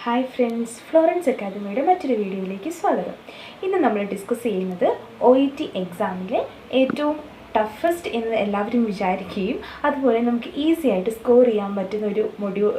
Hi friends, Florence Academy മറ്റൊരു വീഡിയോയിലേക്ക് സ്വാഗതം. ഇന്ന് നമ്മൾ ഡിസ്കസ് ചെയ്യുന്നത് OET എക്സാമിലെ ഏറ്റവും ടഫസ്റ്റ് എന്ന് എല്ലാവരും വിചാരിക്കുകയും അതുപോലെ നമുക്ക് ഈസി ആയിട്ട് സ്കോർ ചെയ്യാൻ പറ്റുന്ന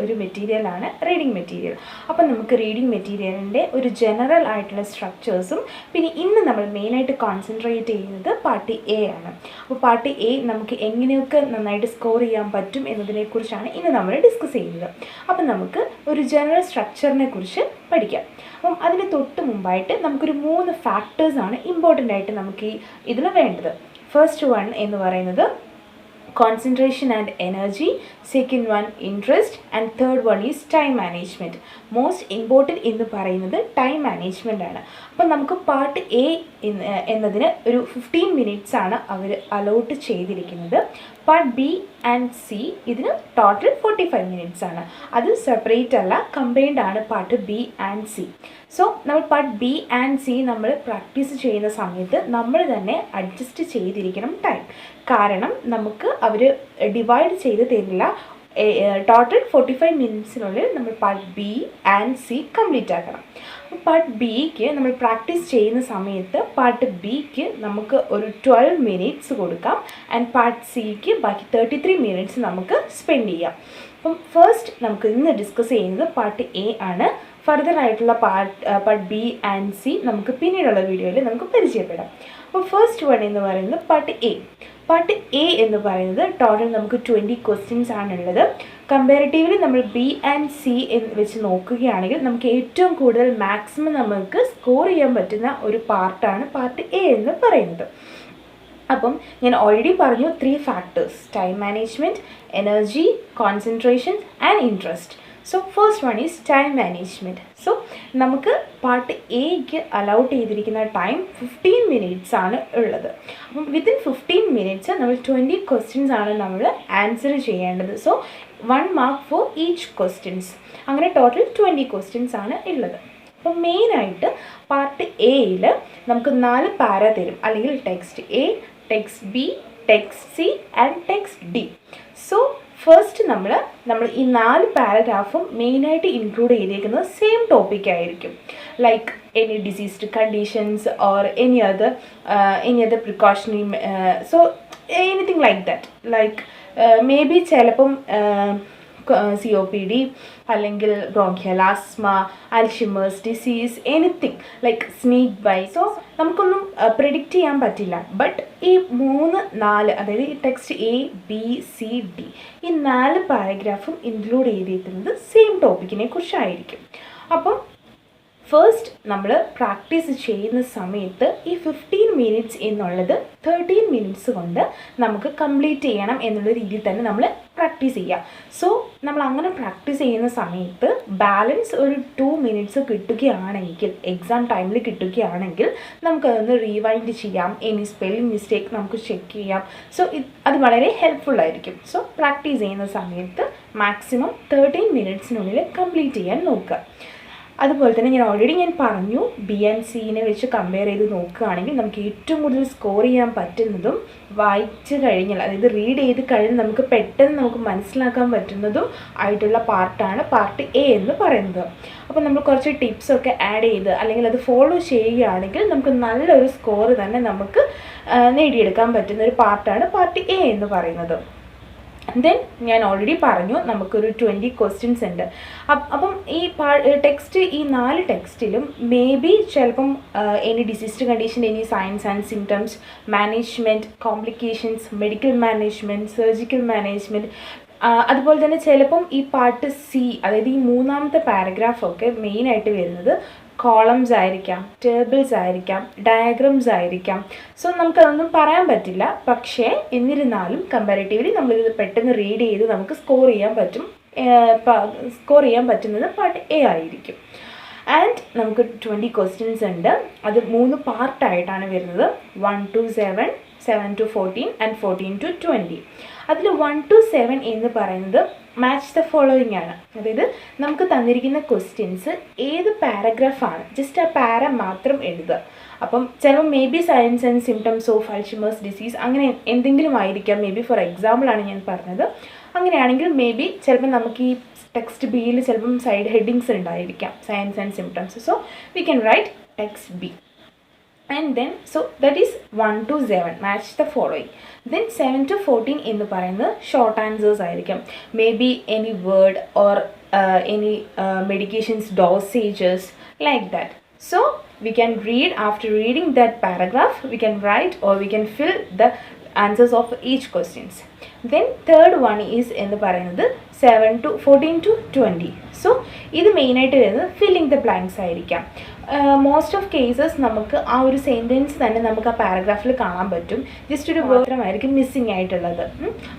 ഒരു മെറ്റീരിയലാണ് റീഡിംഗ് മെറ്റീരിയൽ. അപ്പോൾ നമുക്ക് റീഡിംഗ് മെറ്റീരിയലിൻ്റെ ഒരു ജനറൽ ആയിട്ടുള്ള സ്ട്രക്ചേഴ്സും പിന്നെ ഇന്ന് നമ്മൾ മെയിനായിട്ട് കോൺസെൻട്രേറ്റ് ചെയ്യുന്നത് പാർട്ട് എ ആണ്. അപ്പോൾ പാർട്ട് എ നമുക്ക് എങ്ങനെയൊക്കെ നന്നായിട്ട് സ്കോർ ചെയ്യാൻ പറ്റും എന്നതിനെക്കുറിച്ചാണ് ഇന്ന് നമ്മൾ ഡിസ്കസ് ചെയ്യുന്നത്. അപ്പം നമുക്ക് ഒരു ജനറൽ സ്ട്രക്ചറിനെ കുറിച്ച് പഠിക്കാം. അപ്പം അതിന് തൊട്ട് മുമ്പായിട്ട് നമുക്കൊരു 3 ഫാക്ടേഴ്സാണ് ഇമ്പോർട്ടൻ്റ് ആയിട്ട് നമുക്ക് ഇതിൽ വേണ്ടത്. ഫസ്റ്റ് വൺ എന്ന് പറയുന്നത് concentration and energy, second one interest, and third one is time management. Most important എന്ന് പറയുന്നത് ടൈം മാനേജ്മെൻ്റ് ആണ്. അപ്പം നമുക്ക് പാർട്ട് എ എന്നതിന് ഒരു 15 മിനിറ്റ്സ് ആണ് അവർ അലോട്ട് ചെയ്തിരിക്കുന്നത്. പാർട്ട് ബി ആൻഡ് സി ഇതിന് ടോട്ടൽ 45 മിനിറ്റ്സ് ആണ്. അത് സെപ്പറേറ്റ് അല്ല, കമ്പൈൻഡ് ആണ് part B and C. So നമ്മൾ പാർട്ട് ബി ആൻഡ് സി നമ്മൾ പ്രാക്ടീസ് ചെയ്യുന്ന സമയത്ത് നമ്മൾ തന്നെ അഡ്ജസ്റ്റ് ചെയ്തിരിക്കണം ടൈം. കാരണം നമുക്ക് അവർ ഡിവൈഡ് ചെയ്ത് തരില്ല. ടോട്ടൽ 45 മിനിറ്റ്സിനുള്ളിൽ നമ്മൾ part B and C complete ആക്കണം. അപ്പോൾ പാർട്ട് ബിക്ക് നമ്മൾ പ്രാക്ടീസ് ചെയ്യുന്ന സമയത്ത് പാർട്ട് ബിക്ക് നമുക്ക് ഒരു 12 മിനിറ്റ്സ് കൊടുക്കാം ആൻഡ് പാർട്ട് സിക്ക് ബാക്കി 33 മിനിറ്റ്സ് നമുക്ക് സ്പെൻഡ് ചെയ്യാം. അപ്പം ഫസ്റ്റ് നമുക്ക് ഇന്ന് ഡിസ്കസ് ചെയ്യുന്നത് പാർട്ട് എ ആണ്. ഫർദർ ആയിട്ടുള്ള പാർട്ട് ബി ആൻഡ് സി നമുക്ക് പിന്നീടുള്ള വീഡിയോയിൽ നമുക്ക് പരിചയപ്പെടാം. അപ്പോൾ ഫസ്റ്റ് വൺ എന്ന് പറയുന്നത് പാർട്ട് എ. പാർട്ട് എ എന്ന് പറയുന്നത് ടോട്ടൽ നമുക്ക് 20 ക്വസ്റ്റ്യൻസ് ആണുള്ളത്. കമ്പാരിറ്റീവ്ലി നമ്മൾ ബി ആൻഡ് സി എന്ന് വെച്ച് നോക്കുകയാണെങ്കിൽ നമുക്ക് ഏറ്റവും കൂടുതൽ മാക്സിമം നമുക്ക് സ്കോർ ചെയ്യാൻ പറ്റുന്ന ഒരു പാർട്ടാണ് പാർട്ട് എ എന്ന് പറയുന്നത്. അപ്പം ഞാൻ ഓൾറെഡി പറഞ്ഞു 3 factors: time management, energy, concentration and interest. So first one is time management. So നമുക്ക് പാർട്ട് എക്ക് അലൗട്ട് ചെയ്തിരിക്കുന്ന ടൈം 15 മിനിറ്റ്സ് ആണ് ഉള്ളത്. അപ്പം വിത്തിൻ 15 മിനിറ്റ്സ് നമ്മൾ 20 ക്വസ്റ്റ്യൻസ് ആണ് നമ്മൾ ആൻസർ ചെയ്യേണ്ടത്. So 1 mark for each questions. അങ്ങനെ ടോട്ടൽ 20 ക്വസ്റ്റ്യൻസ് ആണ് ഉള്ളത്. അപ്പം മെയിനായിട്ട് പാർട്ട് എയിൽ നമുക്ക് 4 പാര തരും, അല്ലെങ്കിൽ text A, text B, text C and text D. So first നമ്മൾ ഈ 4 പാരഗ്രാഫും മെയിനായിട്ട് ഇൻക്ലൂഡ് ചെയ്തേക്കുന്നത് സെയിം ടോപ്പിക് ആയിരിക്കും. Like any diseased conditions or any other precautionary, so anything like that. Like may be ചിലപ്പം COPD അല്ലെങ്കിൽ bronchial asthma, Alzheimer's disease, anything like snake bite. So നമുക്കൊന്നും predict ചെയ്യാൻ പറ്റില്ല. ബട്ട് ഈ 3-4 അതായത് ഈ text A, B, C, D ഈ 4 പാരഗ്രാഫും include ചെയ്തിരിക്കുന്നത് സെയിം ടോപ്പിക്കിനെ കുറിച്ചായിരിക്കും. അപ്പം ഫസ്റ്റ് നമ്മൾ പ്രാക്ടീസ് ചെയ്യുന്ന സമയത്ത് ഈ 15 മിനിറ്റ്സ് എന്നുള്ളത് 13 മിനിറ്റ്സ് കൊണ്ട് നമുക്ക് കംപ്ലീറ്റ് ചെയ്യണം എന്നുള്ള രീതിയിൽ തന്നെ നമ്മൾ പ്രാക്ടീസ് ചെയ്യുക. സോ നമ്മൾ അങ്ങനെ പ്രാക്ടീസ് ചെയ്യുന്ന സമയത്ത് ബാലൻസ് ഒരു 2 മിനിറ്റ്സ് കിട്ടുകയാണെങ്കിൽ, എക്സാം ടൈമിൽ കിട്ടുകയാണെങ്കിൽ നമുക്കതൊന്ന് റീവൈൻഡ് ചെയ്യാം. എനി സ്പെല്ലിംഗ് മിസ്റ്റേക്ക് നമുക്ക് ചെക്ക് ചെയ്യാം. സോ അത് വളരെ ഹെൽപ്ഫുള്ളായിരിക്കും. സോ പ്രാക്ടീസ് ചെയ്യുന്ന സമയത്ത് മാക്സിമം 13 മിനിറ്റ്സിനുള്ളിൽ കംപ്ലീറ്റ് ചെയ്യാൻ നോക്കുക. അതുപോലെ തന്നെ ഞാൻ പറഞ്ഞു, ബി ആൻഡ് സിനെ വെച്ച് കമ്പയർ ചെയ്ത് നോക്കുകയാണെങ്കിൽ നമുക്ക് ഏറ്റവും കൂടുതൽ സ്കോർ ചെയ്യാൻ പറ്റുന്നതും വായിച്ച് കഴിഞ്ഞാൽ, അതായത് റീഡ് ചെയ്ത് കഴിഞ്ഞ് നമുക്ക് പെട്ടെന്ന് നമുക്ക് മനസ്സിലാക്കാൻ പറ്റുന്നതും ആയിട്ടുള്ള പാർട്ടാണ് പാർട്ട് എ എന്ന് പറയുന്നത്. അപ്പോൾ നമ്മൾ കുറച്ച് ടിപ്സൊക്കെ ആഡ് ചെയ്ത് അല്ലെങ്കിൽ അത് ഫോളോ ചെയ്യുകയാണെങ്കിൽ നമുക്ക് നല്ലൊരു സ്കോർ തന്നെ നമുക്ക് നേടിയെടുക്കാൻ പറ്റുന്ന ഒരു പാർട്ടാണ് പാർട്ട് എ എന്ന് പറയുന്നത്. ദെൻ ഞാൻ ഓൾറെഡി പറഞ്ഞു നമുക്കൊരു 20 ക്വസ്റ്റ്യൻസ് ഉണ്ട്. അപ്പം ഈ ടെക്സ്റ്റ്, ഈ 4 ടെക്സ്റ്റിലും മേ ബി ചിലപ്പം any diseased condition, any science and symptoms, management, complications, medical management, surgical management, അതുപോലെ തന്നെ ചിലപ്പം ഈ പാർട്ട് സി അതായത് ഈ 3ാമത്തെ പാരഗ്രാഫൊക്കെ മെയിനായിട്ട് വരുന്നത് കോളംസ് ആയിരിക്കാം, ടേബിൾസ് ആയിരിക്കാം, ഡയഗ്രംസ് ആയിരിക്കാം. സോ നമുക്കതൊന്നും പറയാൻ പറ്റില്ല. പക്ഷേ എന്നിരുന്നാലും കമ്പാരിറ്റീവ്ലി നമ്മളിത് പെട്ടെന്ന് റീഡ് ചെയ്ത് നമുക്ക് സ്കോർ ചെയ്യാൻ പറ്റുന്നത് പാർട്ട് എ ആയിരിക്കും. ആൻഡ് നമുക്ക് 20 ക്വസ്റ്റ്യൻസ് ഉണ്ട്. അത് 3 പാർട്ടായിട്ടാണ് വരുന്നത്. 1 to 7, 7 to 14 ആൻഡ് 14 to 20. അതിൽ 1 to 7 എന്ന് പറയുന്നത് മാച്ച് ദ ഫോളോയിങ് ആണ്. അതായത് നമുക്ക് തന്നിരിക്കുന്ന ക്വസ്റ്റ്യൻസ് ഏത് പാരഗ്രാഫാണ്, ജസ്റ്റ് ആ പാര മാത്രം എഴുതുക. അപ്പം ചിലപ്പോൾ may be science and symptoms of Alzheimer's disease അങ്ങനെ എന്തെങ്കിലും ആയിരിക്കാം. മേ ബി ഫോർ എക്സാമ്പിളാണ് ഞാൻ പറഞ്ഞത്. അങ്ങനെയാണെങ്കിൽ മേ ബി ചിലപ്പോൾ നമുക്ക് ഈ ടെക്സ്റ്റ് ബിയിൽ ചിലപ്പം സൈഡ് ഹെഡിങ്സ് ഉണ്ടായിരിക്കാം, science and symptoms. So we can write text B. And then, so that is 1 to 7, match the following. Then 7 to 14 എന്ന് പറയുന്നത് ഷോർട്ട് ആൻസേഴ്സ് ആയിരിക്കും. May be any word or any medications dosages like that. So we can read, after reading that paragraph we can write or we can fill the answers of each questions. Then third one is എന്ന് പറയുന്നത് 14 to 20. So ഇത് മെയിനായിട്ട് വരുന്നത് filling the blanks ആയിരിക്കാം. Most of cases നമുക്ക് ആ ഒരു sentence തന്നെ നമുക്ക് ആ പാരഗ്രാഫിൽ കാണാൻ പറ്റും. ജസ്റ്റ് ഒരു വേർഡമായിരിക്കും മിസ്സിങ് ആയിട്ടുള്ളത്.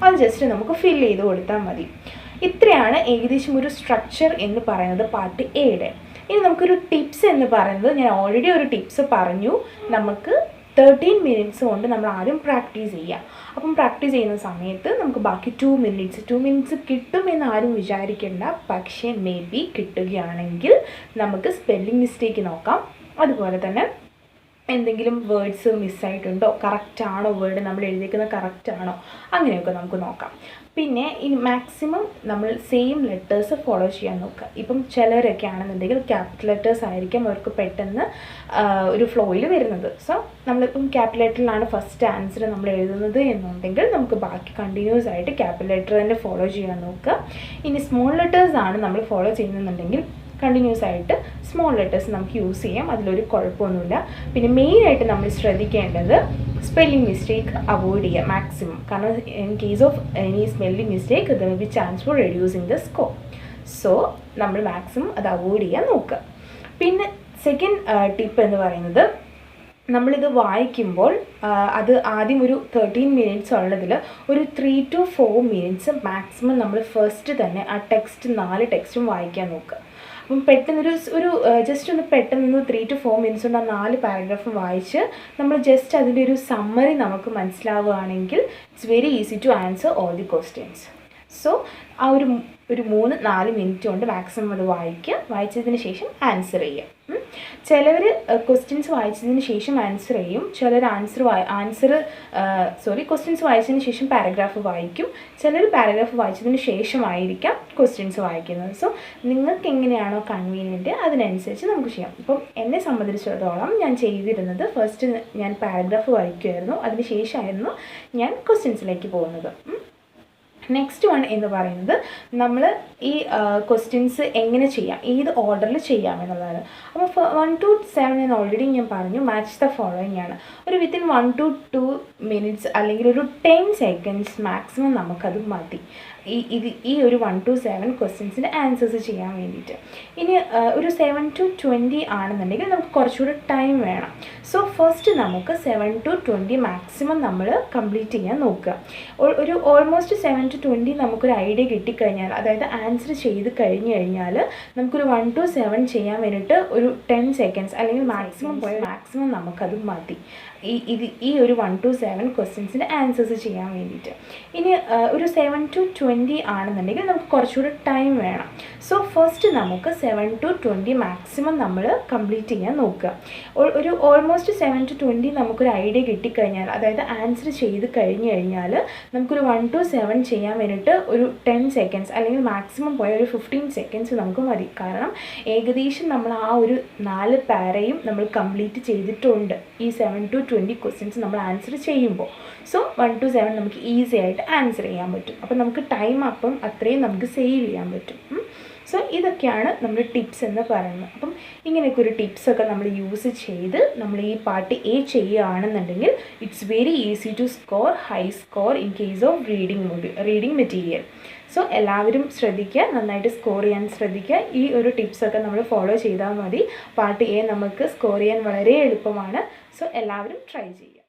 അത് ജസ്റ്റ് നമുക്ക് ഫില്ല് ചെയ്ത് കൊടുത്താൽ മതി. ഇത്രയാണ് ഏകദേശം ഒരു സ്ട്രക്ചർ എന്ന് പറയുന്നത് പാർട്ട് എയുടെ. ഇനി നമുക്കൊരു ടിപ്സ് എന്ന് പറയുന്നത്, ഞാൻ ഓൾറെഡി ഒരു ടിപ്സ് പറഞ്ഞു, നമുക്ക് 13 മിനിറ്റ്സ് കൊണ്ട് നമ്മൾ ആദ്യം പ്രാക്ടീസ് ചെയ്യാം. അപ്പം പ്രാക്ടീസ് ചെയ്യുന്ന സമയത്ത് നമുക്ക് ബാക്കി 2 മിനിറ്റ്സ് കിട്ടുമെന്ന് ആരും വിചാരിക്കേണ്ട. പക്ഷേ മേ ബി കിട്ടുകയാണെങ്കിൽ നമുക്ക് സ്പെല്ലിംഗ് മിസ്റ്റേക്ക് നോക്കാം. അതുപോലെ തന്നെ എന്തെങ്കിലും വേർഡ്സ് മിസ്സായിട്ടുണ്ടോ, കറക്റ്റാണോ വേർഡ് നമ്മൾ എഴുതിയിരിക്കുന്നത് കറക്റ്റാണോ, അങ്ങനെയൊക്കെ നമുക്ക് നോക്കാം. പിന്നെ ഇനി മാക്സിമം നമ്മൾ സെയിം ലെറ്റേഴ്സ് ഫോളോ ചെയ്യാൻ നോക്കുക. ഇപ്പം ചിലരൊക്കെ ആണെന്നുണ്ടെങ്കിൽ ക്യാപിറ്റൽ ലെറ്റേഴ്സ് ആയിരിക്കും അവർക്ക് പെട്ടെന്ന് ഒരു ഫ്ലോയിൽ വരുന്നത്. സോ നമ്മളിപ്പം ക്യാപിറ്റൽ ലെറ്ററിലാണ് ഫസ്റ്റ് ആൻസർ നമ്മൾ എഴുതുന്നത് എന്നുണ്ടെങ്കിൽ നമുക്ക് ബാക്കി കണ്ടിന്യൂസ് ആയിട്ട് ക്യാപിറ്റൽ ലെറ്റർ തന്നെ ഫോളോ ചെയ്യാൻ നോക്കുക. ഇനി സ്മോൾ ലെറ്റേഴ്സ് ആണ് നമ്മൾ ഫോളോ ചെയ്യുന്നുണ്ടെങ്കിൽ കണ്ടിന്യൂസ് ആയിട്ട് സ്മോൾ ലെറ്റേഴ്സ് നമുക്ക് യൂസ് ചെയ്യാം, അതിലൊരു കുഴപ്പമൊന്നുമില്ല. പിന്നെ മെയിനായിട്ട് നമ്മൾ ശ്രദ്ധിക്കേണ്ടത് സ്പെല്ലിംഗ് മിസ്റ്റേക്ക് അവോയ്ഡ് ചെയ്യുക മാക്സിമം. കാരണം in case of any spelling mistake there will be chance for reducing the score. So നമ്മൾ മാക്സിമം അത് അവോയ്ഡ് ചെയ്യാൻ നോക്കുക. പിന്നെ സെക്കൻഡ് ടിപ്പ് എന്ന് പറയുന്നത്, നമ്മളിത് വായിക്കുമ്പോൾ അത് ആദ്യം ഒരു 13 മിനിറ്റ്സ് ഉള്ളതിൽ ഒരു 3 to 4 മിനിറ്റ്സ് മാക്സിമം നമ്മൾ ഫസ്റ്റ് തന്നെ ആ ടെക്സ്റ്റ് 4 ടെക്സ്റ്റും വായിക്കാൻ നോക്കുക. അപ്പം പെട്ടെന്നൊരു ജസ്റ്റ് ഒന്ന് പെട്ടെന്ന് 3 to 4 മിനിറ്റ്സ് കൊണ്ട് ആ 4 പാരഗ്രാഫ് വായിച്ച് നമ്മൾ ജസ്റ്റ് അതിൻ്റെ ഒരു സമ്മറി നമുക്ക് മനസ്സിലാവുകയാണെങ്കിൽ it's very easy to answer all the questions. So ആ ഒരു 3-4 മിനിറ്റ് കൊണ്ട് മാക്സിമം അത് വായിക്കുക. വായിച്ചതിന് ശേഷം ആൻസർ ചെയ്യുക. ചിലവർ ക്വസ്റ്റ്യൻസ് വായിച്ചതിന് ശേഷം ആൻസർ ചെയ്യും, ചിലർ ക്വസ്റ്റ്യൻസ് വായിച്ചതിന് ശേഷം പാരഗ്രാഫ് വായിക്കും, ചിലർ പാരഗ്രാഫ് വായിച്ചതിന് ശേഷമായിരിക്കാം ക്വസ്റ്റ്യൻസ് വായിക്കുന്നത്. സോ നിങ്ങൾക്ക് എങ്ങനെയാണോ കൺവീനിയൻറ്റ് അതിനനുസരിച്ച് നമുക്ക് ചെയ്യാം. ഇപ്പം എന്നെ സംബന്ധിച്ചിടത്തോളം ഞാൻ ചെയ്തിരുന്നത് ഫസ്റ്റ് ഞാൻ പാരഗ്രാഫ് വായിക്കുമായിരുന്നു, അതിന് ശേഷമായിരുന്നു ഞാൻ ക്വസ്റ്റ്യൻസിലേക്ക് പോകുന്നത്. നെക്സ്റ്റ് വൺ എന്ന് പറയുന്നത് നമ്മൾ ഈ ക്വസ്റ്റ്യൻസ് എങ്ങനെ ചെയ്യാം, ഏത് ഓർഡറിൽ ചെയ്യാമെന്നുള്ളതാണ്. അപ്പോൾ 1 to 7 ഞാൻ ഓൾറെഡി പറഞ്ഞു, മാച്ച് ദ ഫോളോയിങ് ആണ്. ഒരു വിത്തിൻ 1 to 2 മിനിറ്റ്സ് അല്ലെങ്കിൽ ഒരു 10 സെക്കൻഡ്സ് മാക്സിമം നമുക്കത് മതി ഈ ഒരു 1 to 7 ക്വസ്റ്റ്യൻസിൻ്റെ ആൻസേഴ്സ് ചെയ്യാൻ വേണ്ടിയിട്ട്. ഇനി ഒരു 7 to 20 ആണെന്നുണ്ടെങ്കിൽ നമുക്ക് കുറച്ചുകൂടെ ടൈം വേണം. സോ ഫസ്റ്റ് നമുക്ക് 7 to 20 മാക്സിമം നമ്മൾ കംപ്ലീറ്റ് ചെയ്യാൻ നോക്കുക. ഒരു ഓൾമോസ്റ്റ് 7 to 20 നമുക്കൊരു ഐഡിയ കിട്ടിക്കഴിഞ്ഞാൽ, അതായത് ആൻസർ ചെയ്ത് കഴിഞ്ഞാൽ നമുക്കൊരു 1 to 7 ചെയ്യാൻ വേണ്ടിയിട്ട് ഒരു 10 സെക്കൻഡ്സ് അല്ലെങ്കിൽ മാക്സിമം നമുക്കത് മതി ഈ ഒരു 1 to 7 ക്വസ്റ്റ്യൻസിൻ്റെ ആൻസേഴ്സ് ചെയ്യാൻ വേണ്ടിയിട്ട്. ഇനി ഒരു 7 to 20 ആണെന്നുണ്ടെങ്കിൽ നമുക്ക് കുറച്ചുകൂടെ ടൈം വേണം. സോ ഫസ്റ്റ് നമുക്ക് 7 to 20 മാക്സിമം നമ്മൾ കംപ്ലീറ്റ് ചെയ്യാൻ നോക്കുക. ഒരു ഓൾമോസ്റ്റ് 7 to 20 നമുക്കൊരു ഐഡിയ കിട്ടിക്കഴിഞ്ഞാൽ, അതായത് ആൻസർ ചെയ്ത് കഴിഞ്ഞാൽ നമുക്കൊരു 1 to 7 ചെയ്യാൻ വേണ്ടിയിട്ട് ഒരു 10 സെക്കൻഡ്സ് അല്ലെങ്കിൽ മാക്സിമം പോയ ഒരു 15 സെക്കൻഡ്സ് നമുക്ക് മതി. കാരണം ഏകദേശം നമ്മൾ ആ ഒരു 4 പാരയും നമ്മൾ കംപ്ലീറ്റ് ചെയ്തിട്ടുണ്ട് ഈ 7 to 20 ക്വസ്റ്റ്യൻസ് നമ്മൾ ആൻസർ ചെയ്യുമ്പോൾ. സോ 1 to 7 നമുക്ക് ഈസി ആയിട്ട് ആൻസർ ചെയ്യാൻ പറ്റും. അപ്പം നമുക്ക് ടൈം അപ്പം അത്രയും നമുക്ക് സേവ് ചെയ്യാൻ പറ്റും. സോ ഇതൊക്കെയാണ് നമ്മുടെ ടിപ്സ് എന്ന് പറയുന്നത്. അപ്പം ഇങ്ങനെയൊക്കെ ഒരു ടിപ്സൊക്കെ നമ്മൾ യൂസ് ചെയ്ത് നമ്മൾ ഈ പാർട്ട് എ ചെയ്യുകയാണെന്നുണ്ടെങ്കിൽ it's very easy to score high score in case of reading material. So എല്ലാവരും ശ്രദ്ധിക്കുക, നന്നായിട്ട് സ്കോർ ചെയ്യാൻ ശ്രദ്ധിക്കുക. ഈ ഒരു ടിപ്സൊക്കെ നമ്മൾ ഫോളോ ചെയ്താൽ മതി. പാർട്ട് എ നമുക്ക് സ്കോർ ചെയ്യാൻ വളരെ എളുപ്പമാണ്. സോ എല്ലാവരും ട്രൈ ചെയ്യുക.